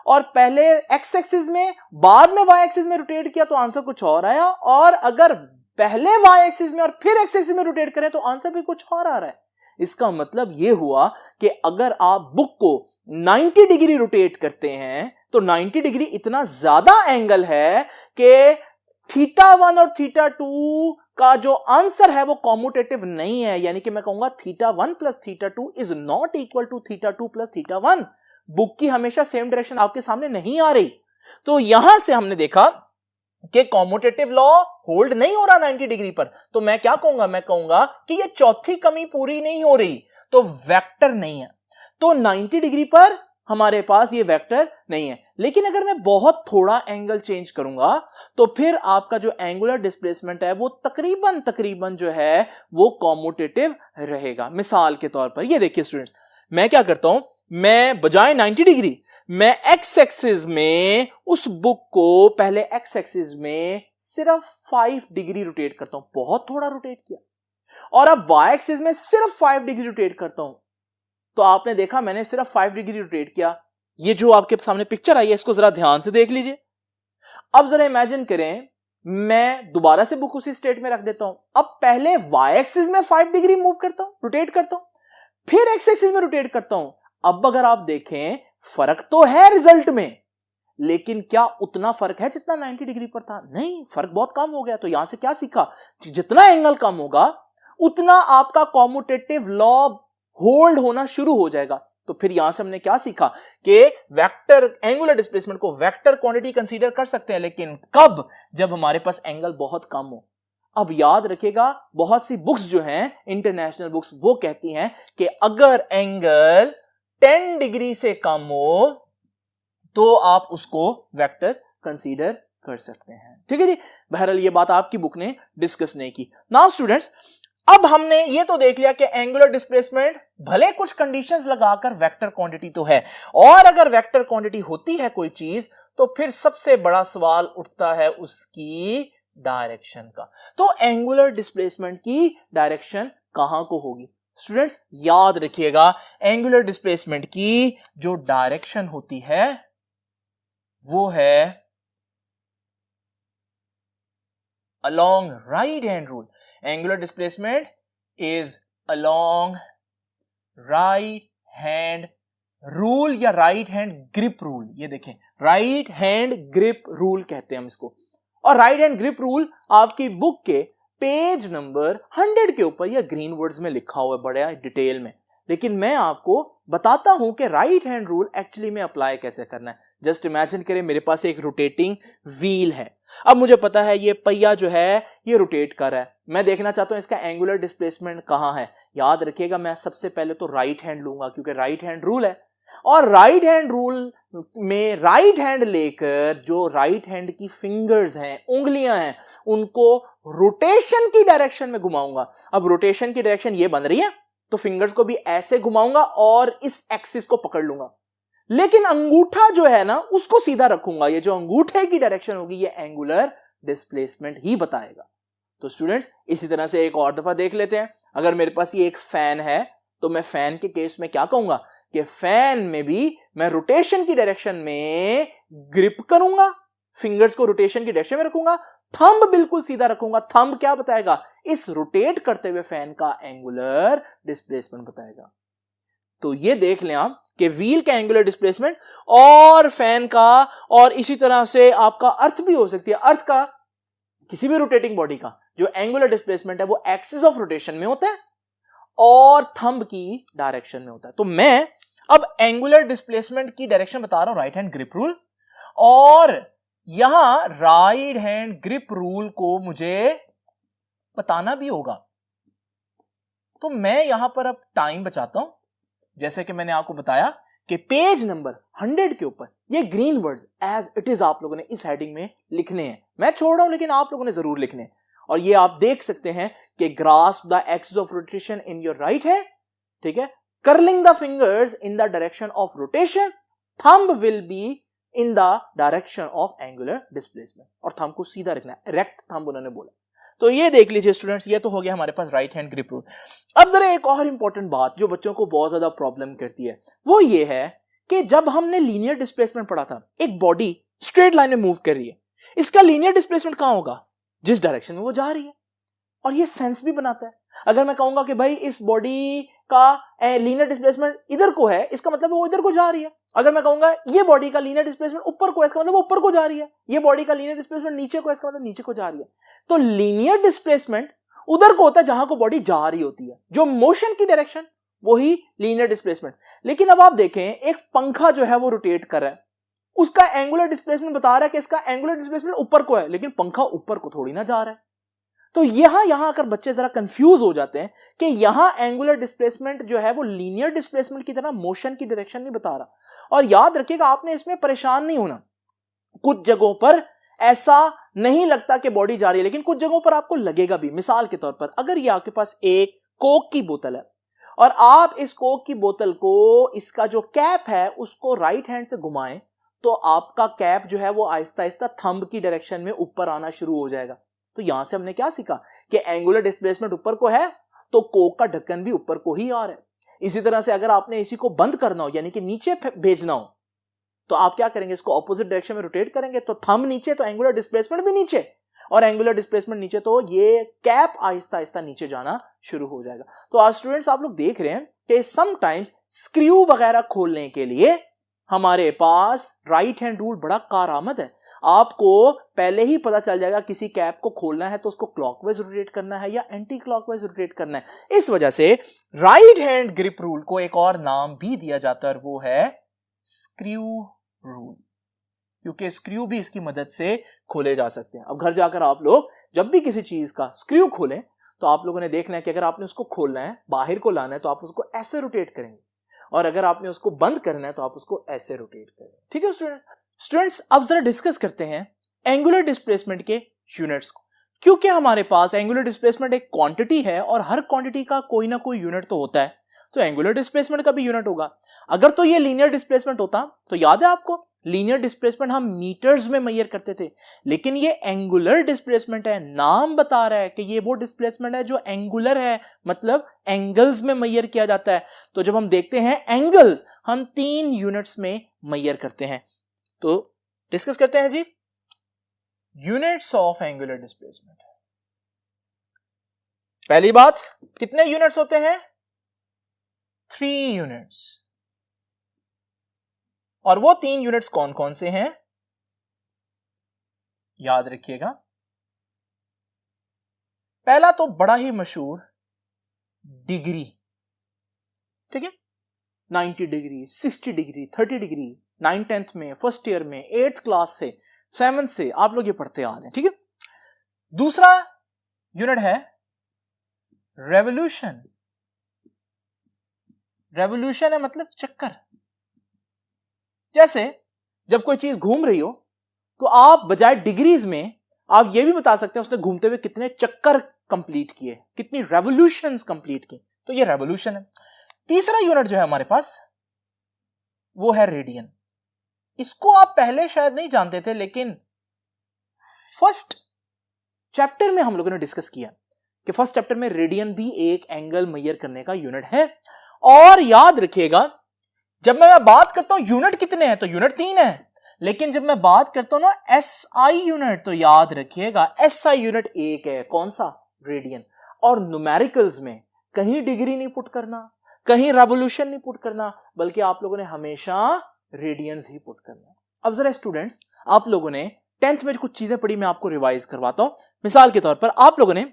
और पहले एक्स एक्सिस में बाद में वाई एक्सिस में रोटेट किया तो आंसर कुछ और आया, और अगर पहले वाई एक्सिस में और फिर एक्स एक्सिस में रोटेट करें तो आंसर भी कुछ और आ रहा है। इसका मतलब यह हुआ कि अगर आप बुक को 90 डिग्री रोटेट करते हैं तो 90 डिग्री इतना ज्यादा एंगल है कि θ1 और θ2 का जो आंसर है वो कॉम्यूटेटिव नहीं है, यानी कि मैं कहूंगा θ1 plus θ2 is not equal to θ2 plus θ1। Book की हमेशा सेम डायरेक्शन आपके सामने नहीं आ रही। तो यहां से हमने देखा कि कॉम्यूटेटिव लॉ होल्ड नहीं हो रहा 90 डिग्री पर। तो मैं क्या कहूंगा? मैं कहूंगा कि ये चौथी कमी पूरी नहीं हो रही, तो वेक्टर नहीं है। तो 90 डिग्री पर हमारे पास ये वेक्टर नहीं है। लेकिन अगर मैं बहुत थोड़ा एंगल चेंज करूंगा तो फिर आपका जो एंगुलर डिस्प्लेसमेंट है वो तकरीबन जो है वो कॉम्यूटेटिव रहेगा। मिसाल के तौर पर ये देखिए स्टूडेंट्स, मैं क्या करता हूं, मैं बजाय 90 डिग्री मैं एक्स एक्सिस में उस बुक को पहले एक्स एक्सिस में सिर्फ 5 डिग्री रोटेट करता हूं, बहुत थोड़ा रोटेट किया, और अब वाई एक्सिस में सिर्फ 5 डिग्री रोटेट करता हूं। तो आपने देखा मैंने सिर्फ 5 डिग्री रोटेट किया। ये जो आपके सामने पिक्चर आई है इसको जरा ध्यान से देख लीजिए। अब जरा इमेजिन करें मैं दोबारा से बुक उसी स्टेट में रख देता हूं। अब पहले वाई एक्सिस में 5 डिग्री मूव करता हूं, रोटेट करता हूं, फिर एक्स एक्सिस में रोटेट करता हूं। अब अगर आप देखें फर्क तो है रिजल्ट में, लेकिन क्या उतना फर्क है जितना 90 डिग्री पर था? नहीं, फर्क बहुत कम हो गया। तो यहां से क्या सीखा? जितना एंगल कम होगा उतना आपका कॉम्यूटेटिव लॉ होल्ड होना शुरू हो जाएगा। तो फिर यहां से हमने क्या सीखा कि वेक्टर एंगुलर डिस्प्लेसमेंट को वेक्टर क्वांटिटी कंसीडर कर सकते हैं, लेकिन कब? जब हमारे पास एंगल बहुत कम हो। अब याद रखिएगा, बहुत सी बुक्स जो हैं इंटरनेशनल बुक्स वो कहती हैं कि अगर एंगल 10 डिग्री से कम हो तो आप उसको वेक्टर कंसीडर कर सकते हैं। ठीक है जी। बहरहाल ये बात आपकी बुक ने डिस्कस नहीं की। नाउ स्टूडेंट्स, अब हमने ये तो देख लिया कि एंगुलर डिस्प्लेसमेंट भले कुछ कंडीशंस लगाकर वेक्टर क्वांटिटी तो है, और अगर वेक्टर क्वांटिटी होती है कोई चीज तो फिर सबसे बड़ा सवाल उठता है उसकी डायरेक्शन का। तो एंगुलर डिस्प्लेसमेंट की डायरेक्शन कहां को होगी? स्टूडेंट्स याद रखिएगा, एंगुलर डिस्प्लेसमेंट की जो डायरेक्शन होती है वो है along right hand rule. Angular displacement is along right hand rule या right hand grip rule। ये देखें, right hand grip rule कहते हैं हम इसको। और right hand grip rule आपकी बुक के पेज नंबर 100 के ऊपर या ग्रीन वर्ड्स में लिखा हुआ है बड़ा डिटेल में, लेकिन मैं आपको बताता हूं कि राइट हैंड रूल एक्चुअली में अप्लाई कैसे करना है। जस्ट इमेजिन करें मेरे पास एक रोटेटिंग व्हील है। अब मुझे पता है ये पहिया जो है ये रोटेट कर रहा है, मैं देखना चाहता हूं इसका एंगुलर डिस्प्लेसमेंट कहां है। याद रखिएगा मैं सबसे पहले तो राइट हैंड लूंगा क्योंकि राइट हैंड रूल है, और राइट हैंड रूल में राइट हैंड लेकर जो राइट हैंड की फिंगर्स हैं, उंगलियां हैं, उनको रोटेशन की डायरेक्शन में घुमाऊंगा। अब रोटेशन की डायरेक्शन ये बन रही है तो फिंगर्स को भी ऐसे घुमाऊंगा और इस एक्सिस को पकड़ लूंगा, लेकिन अंगूठा जो है ना उसको सीधा रखूंगा। ये जो अंगूठे की डायरेक्शन होगी ये एंगुलर डिस्प्लेसमेंट ही बताएगा। तो स्टूडेंट्स इसी तरह से एक और दफा देख लेते हैं। अगर मेरे पास ये एक फैन है तो मैं फैन के केस में क्या कहूंगा कि फैन में भी मैं रोटेशन की डायरेक्शन में ग्रिप करूंगा, फिंगर्स को रोटेशन की डायरेक्शन में रखूंगा, थंब बिल्कुल सीधा रखूंगा। थंब क्या बताएगा? इस रोटेट करते हुए फैन का एंगुलर डिस्प्लेसमेंट बताएगा। तो ये देख लें आप कि व्हील का एंगुलर डिस्प्लेसमेंट और फैन का, और इसी तरह से आपका अर्थ भी हो सकती है। अर्थ का किसी भी रोटेटिंग बॉडी का जो एंगुलर डिस्प्लेसमेंट है वो एक्सिस ऑफ रोटेशन में होता है और थंब की डायरेक्शन में होता है। तो मैं अब एंगुलर डिस्प्लेसमेंट की डायरेक्शन बता रहा हूं राइट हैंड ग्रिप रूल, और यहां राइट हैंड ग्रिप रूल को मुझे बताना भी होगा। तो मैं यहां पर अब टाइम बचाता हूं। जैसे कि मैंने आपको बताया कि पेज नंबर 100 के ऊपर ये green words as it is आप लोगों ने इस हेडिंग में लिखने हैं। मैं छोड़ रहा हूं लेकिन आप लोगों ने जरूर लिखने हैं। और ये आप देख सकते हैं कि grasp the axis of rotation in your right hand, ठीक है, curling the fingers in the direction of rotation, thumb will be in the direction of angular displacement, और thumb को सीधा रखना है, erect thumb उन्होंने बोला। तो ये देख लीजिए स्टूडेंट्स, ये तो हो गया हमारे पास राइट हैंड ग्रिप रूल। अब जरा एक और इंपॉर्टेंट बात जो बच्चों को बहुत ज्यादा प्रॉब्लम करती है वो ये है कि जब हमने लीनियर डिस्प्लेसमेंट पढ़ा था, एक बॉडी स्ट्रेट लाइन में मूव कर रही है, इसका लीनियर डिस्प्लेसमेंट कहां होगा? जिस डायरेक्शन में वो जा रही है। और ये सेंस भी बनाता है। अगर मैं कहूंगा कि भाई इस बॉडी का लीनियर डिस्प्लेसमेंट इधर को है, इसका मतलब वो इधर को जा रही है। अगर मैं कहूंगा ये बॉडी का लीनियर डिस्प्लेसमेंट ऊपर को है, इसका मतलब वो ऊपर को जा रही है। ये बॉडी का लीनियर डिस्प्लेसमेंट नीचे को है, इसका मतलब नीचे को जा रही है। तो लीनियर डिस्प्लेसमेंट उधर को होता है जहां को बॉडी जा रही होती है, जो मोशन की डायरेक्शन वही लीनियर डिस्प्लेसमेंट। लेकिन अब आप देखें, एक पंखा जो है वो रोटेट कर रहा है, उसका एंगुलर डिस्प्लेसमेंट बता रहा है कि इसका एंगुलर डिस्प्लेसमेंट ऊपर को है, लेकिन पंखा ऊपर को थोड़ी ना जा रहा है। तो यहां आकर बच्चे जरा कंफ्यूज हो जाते हैं कि यहां एंगुलर डिस्प्लेसमेंट जो है वो लीनियर डिस्प्लेसमेंट की तरह मोशन की डायरेक्शन नहीं बता रहा। और याद रखिएगा, आपने इसमें परेशान नहीं होना। कुछ जगहों पर ऐसा नहीं लगता कि बॉडी जा रही है, लेकिन कुछ जगहों पर आपको लगेगा भी। मिसाल के तौर पर, अगर ये आपके पास एक कोक की बोतल है और आप इस कोक की बोतल को, इसका जो कैप है उसको राइट हैंड से घुमाएं, तो आपका कैप जो है वो आहिस्ता आहिस्ता थंब की डायरेक्शन में ऊपर आना शुरू हो जाएगा। तो यहां से हमने क्या सीखा कि एंगुलर डिस्प्लेसमेंट ऊपर को है तो कोक का ढक्कन भी ऊपर को ही आ रहा है। इसी तरह से अगर आपने इसी को बंद करना हो, यानी कि नीचे भेजना हो, तो आप क्या करेंगे? इसको ऑपोजिट डायरेक्शन में रोटेट करेंगे, तो थंब नीचे तो एंगुलर डिस्प्लेसमेंट भी नीचे, और एंगुलर डिस्प्लेसमेंट नीचे तो ये कैप आहिस्ता आहिस्ता नीचे जाना शुरू हो जाएगा। तो आज स्टूडेंट्स आप लोग देख रहे हैं कि समटाइम्स स्क्रू वगैरह खोलने के लिए हमारे पास राइट हैंड रूल बड़ा कारआमद है। आपको पहले ही पता चल जाएगा किसी कैप को खोलना है तो उसको क्लॉकवाइज रोटेट करना है या एंटी क्लॉकवाइज रोटेट करना है। इस वजह से राइट हैंड ग्रिप रूल को एक और नाम भी दिया जाता है, और वो है स्क्रू रूल, क्योंकि स्क्रू भी इसकी मदद से खोले जा सकते हैं। अब घर जाकर आप लोग जब भी किसी चीज का स्क्रू खोलें तो आप लोगों ने देखना है कि अगर आपने उसको खोलना है, बाहर को लाना है, तो आप उसको ऐसे रोटेट करेंगे, और अगर आपने उसको बंद करना है तो आप उसको ऐसे रोटेट करेंगे। ठीक है स्टूडेंट्स, अब जरा डिस्कस करते हैं एंगुलर डिस्प्लेसमेंट के यूनिट्स को, क्योंकि हमारे पास एंगुलर डिस्प्लेसमेंट एक क्वांटिटी है और हर क्वांटिटी का कोई ना कोई यूनिट तो होता है, तो एंगुलर डिस्प्लेसमेंट का भी यूनिट होगा। अगर तो ये लीनियर डिस्प्लेसमेंट होता तो याद है आपको, लीनियर डिस्प्लेसमेंट हम मीटर्स में मेजर करते थे, लेकिन ये एंगुलर डिस्प्लेसमेंट है। नाम बता रहा है कि ये वो डिस्प्लेसमेंट है जो एंगुलर है, मतलब एंगल्स में मेजर किया जाता है। तो जब हम देखते हैं एंगल्स, हम 3 यूनिट्स में मेजर करते हैं। तो डिस्कस करते हैं जी, यूनिट्स ऑफ एंगुलर डिस्प्लेसमेंट। पहली बात, कितने यूनिट्स होते हैं? 3 यूनिट्स। और वो 3 यूनिट्स कौन कौन से हैं? याद रखिएगा, पहला तो बड़ा ही मशहूर डिग्री, ठीक है, 90 degree, 60 degree, 30 degree, 9th 10th में, फर्स्ट ईयर में, 8th क्लास से, 7th से आप लोग ये पढ़ते आ रहे हैं। ठीक है, दूसरा यूनिट है रेवोल्यूशन। रेवोल्यूशन है मतलब चक्कर। जैसे जब कोई चीज घूम रही हो तो आप बजाय डिग्रीज में आप ये भी बता सकते हैं उसने घूमते हुए कितने चक्कर कंप्लीट किए, कितनी रेवोल्यूशंस कंप्लीट की, तो ये रेवोल्यूशन है। तीसरा यूनिट जो है हमारे पास वो है रेडियन। इसको आप पहले शायद नहीं जानते थे, लेकिन फर्स्ट चैप्टर में हम लोगों ने डिस्कस किया कि फर्स्ट चैप्टर में रेडियन भी एक एंगल मेजर करने का यूनिट है। और याद रखिएगा, जब मैं बात करता हूं यूनिट कितने हैं, तो यूनिट 3 है, लेकिन जब मैं बात करता हूं ना एसआई यूनिट, तो याद रखिएगा एसआई यूनिट एक है। कौन सा? रेडियन। और न्यूमेरिकल्स में कहीं डिग्री नहीं पुट करना, कहीं रेवोल्यूशन नहीं पुट करना, बल्कि आप लोगों ने हमेशा रेडियंस ही पुट करना। अब जरा स्टूडेंट्स, आप लोगों ने 10th में कुछ चीजें पढ़ी, मैं आपको रिवाइज करवाता हूं। मिसाल के तौर पर आप लोगों ने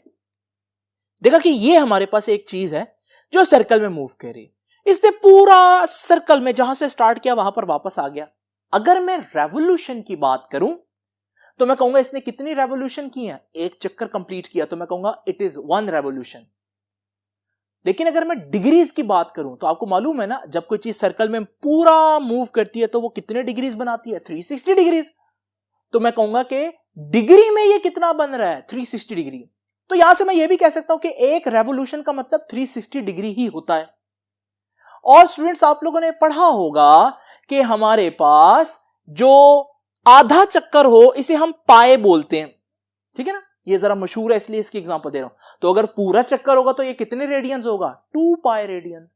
देखा कि ये हमारे पास एक चीज है जो सर्कल में मूव कर रही है, इसने पूरा सर्कल में जहां से स्टार्ट किया वहां पर वापस आ गया। अगर मैं रेवोल्यूशन की बात करूं तो मैं कहूंगा इसने कितनी रेवोल्यूशन की है? एक चक्कर कंप्लीट किया, तो मैं कहूंगा इट इज 1 रेवोल्यूशन। लेकिन अगर मैं डिग्रीज की बात करूं तो आपको मालूम है ना, जब कोई चीज सर्कल में पूरा मूव करती है तो वो कितने डिग्रीज बनाती है? 360 डिग्रीज। तो मैं कहूंगा कि डिग्री में ये कितना बन रहा है? 360 डिग्री। तो यहां से मैं यह भी कह सकता हूं कि एक रेवोल्यूशन का मतलब 360 डिग्री ही होता है। और स्टूडेंट्स, आप लोगों ने पढ़ा होगा कि हमारे पास जो आधा चक्कर हो इसे हम पाए बोलते हैं, ठीक है ना, ये जरा मशहूर है इसलिए इसकी एग्जांपल दे रहा हूं। तो अगर पूरा चक्कर होगा तो ये कितने रेडियंस होगा, 2 पाई रेडियंस।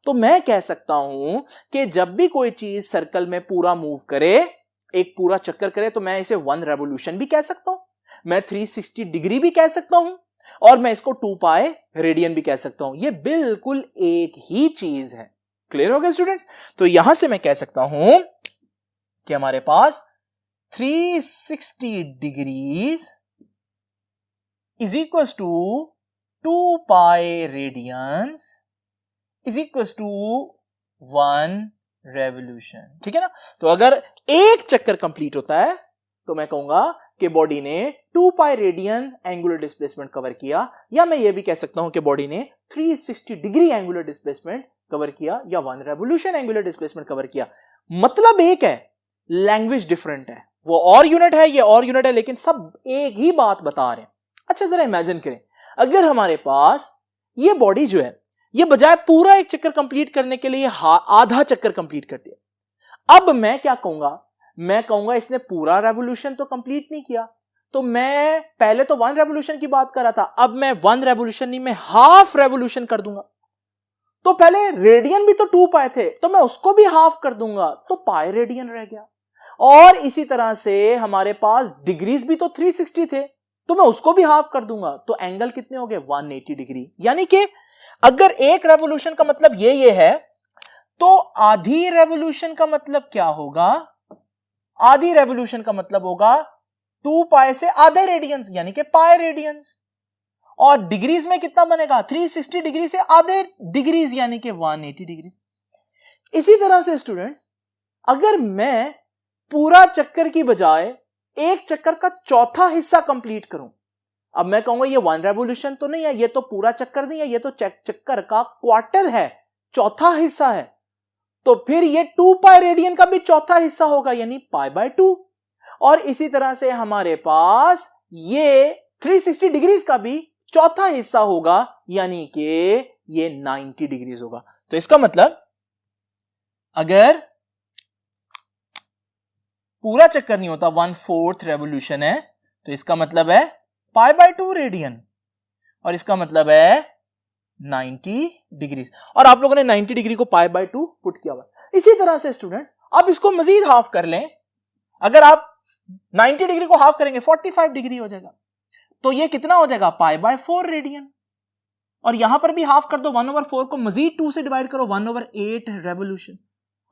तो मैं कह सकता हूं कि जब भी कोई चीज सर्कल में पूरा मूव करे, एक पूरा चक्कर करे, तो मैं इसे 1 रेवोल्यूशन भी कह सकता हूं, मैं 360 डिग्री भी कह सकता हूं, और मैं इसको 2 पाई रेडियन भी कह सकता हूं। ये बिल्कुल एक ही चीज है। क्लियर हो गया स्टूडेंट्स? तो यहां से मैं कह सकता हूं कि हमारे पास 360 degrees is equal to 2 pi radians is equal to 1 revolution. ठीक है ना? तो अगर एक चक्कर कंप्लीट होता है तो मैं कहूंगा कि बॉडी ने 2 pi radian angular displacement cover किया, या मैं ये भी कह सकता हूं कि बॉडी ने 360 डिग्री एंगुलर डिस्प्लेसमेंट कवर किया, या 1 रेवोल्यूशन एंगुलर डिस्प्लेसमेंट कवर किया। मतलब एक है, लैंग्वेज डिफरेंट है, वो और यूनिट है, ये और यूनिट है, लेकिन सब एक ही बात बता रहे हैं। अच्छा, जरा इमेजिन करें, अगर हमारे पास ये बॉडी जो है, ये बजाय पूरा एक चक्कर कंप्लीट करने के लिए आधा चक्कर कंप्लीट करती है। अब मैं क्या कहूंगा, मैं कहूंगा इसने पूरा रेवोल्यूशन तो कंप्लीट नहीं किया। तो मैं पहले तो 1 रेवोल्यूशन की बात कर रहा था, अब मैं 1 रेवोल्यूशन नहीं, मैं हाफ रेवोल्यूशन कर दूंगा। तो पहले रेडियन भी तो 2 पाई थे, तो मैं उसको भी हाफ कर दूंगा, तो पाई रेडियन रह गया। और इसी तरह से हमारे पास डिग्रीज भी तो 360 थे, तो मैं उसको भी हाफ कर दूंगा, तो एंगल कितने हो गए, 180 डिग्री। यानी कि अगर एक रेवोल्यूशन का मतलब ये है, तो आधी रेवोल्यूशन का मतलब क्या होगा, आधी रेवोल्यूशन का मतलब होगा 2 पाई से आधे रेडियंस, यानी कि पाई रेडियंस। और डिग्रीज में कितना बनेगा, 360 डिग्री से आधे डिग्रीज, यानी कि 180 डिग्री। इसी तरह से स्टूडेंट्स, अगर मैं पूरा चक्कर की बजाय एक चक्कर का चौथा हिस्सा कंप्लीट करूं, अब मैं कहूंगा ये 1 रेवोल्यूशन तो नहीं है, ये तो पूरा चक्कर नहीं है, ये तो चक्कर का क्वार्टर है, चौथा हिस्सा है। तो फिर ये 2 पाई रेडियन का भी चौथा हिस्सा होगा, यानी पाई बाय 2। और इसी तरह से हमारे पास ये 360 डिग्रीज का भी चौथा हिस्सा होगा, यानी कि ये 90 डिग्रीज होगा। तो इसका मतलब अगर पूरा चक्कर नहीं होता, 1/4 रेवोल्यूशन है, तो इसका मतलब है पाई बाय 2 रेडियन, और इसका मतलब है 90 डिग्रीज। और आप लोगों ने 90 डिग्री को पाई बाय 2 पुट किया हुआ। इसी तरह से स्टूडेंट, आप इसको मजीद हाफ कर लें, अगर आप 90 डिग्री को हाफ करेंगे 45 डिग्री हो जाएगा, तो ये कितना हो जाएगा, पाई बाय 4 रेडियन। और यहां पर भी हाफ कर दो, 1/4 को मजीद 2 से डिवाइड करो, 1/8 रेवोल्यूशन।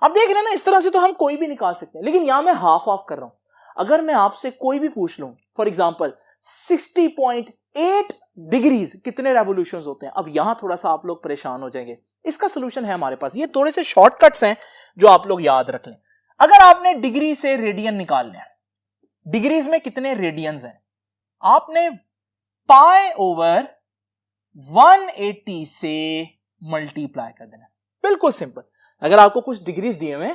अब देख रहे हैं ना, इस तरह से तो हम कोई भी निकाल सकते हैं, लेकिन यहां मैं हाफ हाफ कर रहा हूं। अगर मैं आपसे कोई भी पूछ लूं, फॉर एग्जाम्पल 60.8 डिग्रीज कितने रेवोल्यूशंस होते हैं, अब यहां थोड़ा सा आप लोग परेशान हो जाएंगे। इसका सोल्यूशन है हमारे पास, ये थोड़े से शॉर्टकट्स हैं जो आप लोग याद रख लें। अगर आपने डिग्री से रेडियन निकालने हैं, डिग्रीज में कितने रेडियंस हैं, आपने पाई ओवर 180 से मल्टीप्लाई कर देना। बिल्कुल सिंपल। अगर आपको कुछ डिग्रीज दिए हुए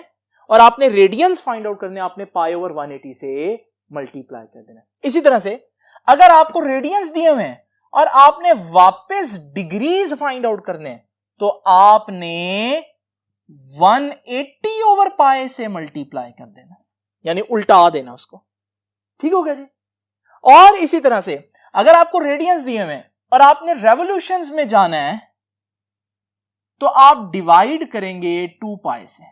और आपने रेडियंस फाइंड आउट करने, आपने पाई ओवर 180 से मल्टीप्लाई कर देना। इसी तरह से अगर आपको रेडियंस दिए हुए हैं और आपने वापस डिग्रीज फाइंड आउट करने, तो आपने 180 ओवर पाई से मल्टीप्लाई कर देना, यानी उल्टा देना उसको। ठीक हो गया जी? और इसी तरह से अगर आपको रेडियंस दिए हुए हैं और आपने रेवोल्यूशंस में जाना है, तो आप डिवाइड करेंगे 2 पाई से।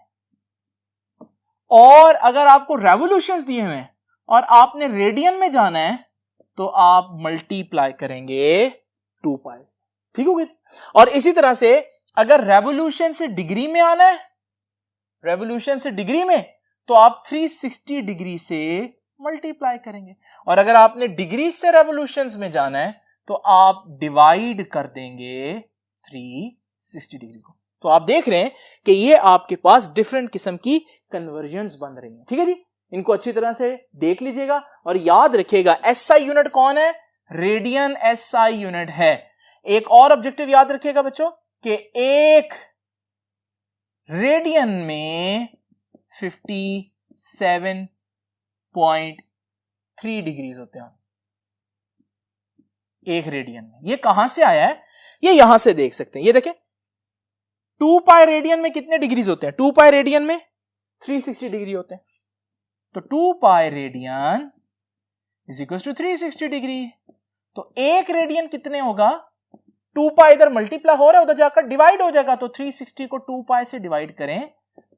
और अगर आपको रेवोल्यूशंस दिए हुए हैं और आपने रेडियन में जाना है, तो आप मल्टीप्लाई करेंगे 2 पाई से। ठीक हो गया? और इसी तरह से अगर रेवोल्यूशन से डिग्री में आना है, रेवोल्यूशन से डिग्री में, तो आप 360 डिग्री से मल्टीप्लाई करेंगे। और अगर आपने डिग्री से रेवोल्यूशंस में जाना है, तो आप डिवाइड कर देंगे 360 डिग्री को। तो आप देख रहे हैं कि ये आपके पास डिफरेंट किस्म की कन्वर्जन्स बन रही हैं। ठीक है जी? इनको अच्छी तरह से देख लीजिएगा और याद रखिएगा, एसआई यूनिट कौन है, रेडियन एसआई यूनिट है। एक और ऑब्जेक्टिव याद रखिएगा बच्चों कि एक रेडियन में 57.3 डिग्रीज होते हैं। 1 रेडियन में। ये कहां से आया है? ये यहां से देख सकते हैं, ये देखें 2 पाई रेडियन में कितने डिग्रीज होते हैं? 2 पाई रेडियन में 360 डिग्री होते हैं। तो 2 pi radian is equal to 360 degree. तो 1 रेडियन कितने होगा? 2 पाई इधर मल्टीप्लाई हो रहा है, उधर जाकर डिवाइड हो जाएगा। तो 360 को 2 पाई से डिवाइड करें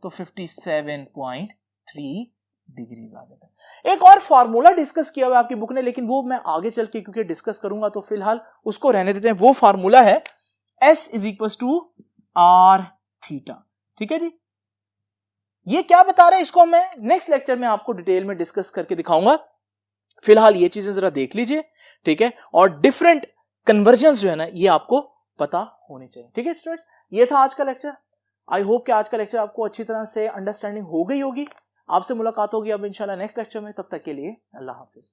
तो 57.3 डिग्रीज आ जाता है। एक और फार्मूला डिस्कस किया हुआ आपकी बुक ने, लेकिन वो मैं आगे चल के क्योंकि डिस्कस करूंगा तो फिलहाल उसको रहने देते हैं। वो फार्मूला है S is equal to r theta. ठीक है जी, ये क्या बता रहा है इसको मैं नेक्स्ट लेक्चर में आपको डिटेल में डिस्कस करके दिखाऊंगा। फिलहाल ये चीजें जरा देख लीजिए, ठीक है। और डिफरेंट कन्वर्जन्स जो है ना ये आपको पता होने चाहिए। ठीक है स्टूडेंट्स, ये था आज का लेक्चर। आई होप कि आज का लेक्चर आपको अच्छी तरह से अंडरस्टैंडिंग हो गई होगी। आपसे मुलाकात होगी अब इंशाल्लाह नेक्स्ट लेक्चर में। तब तक के लिए अल्लाह हाफिज।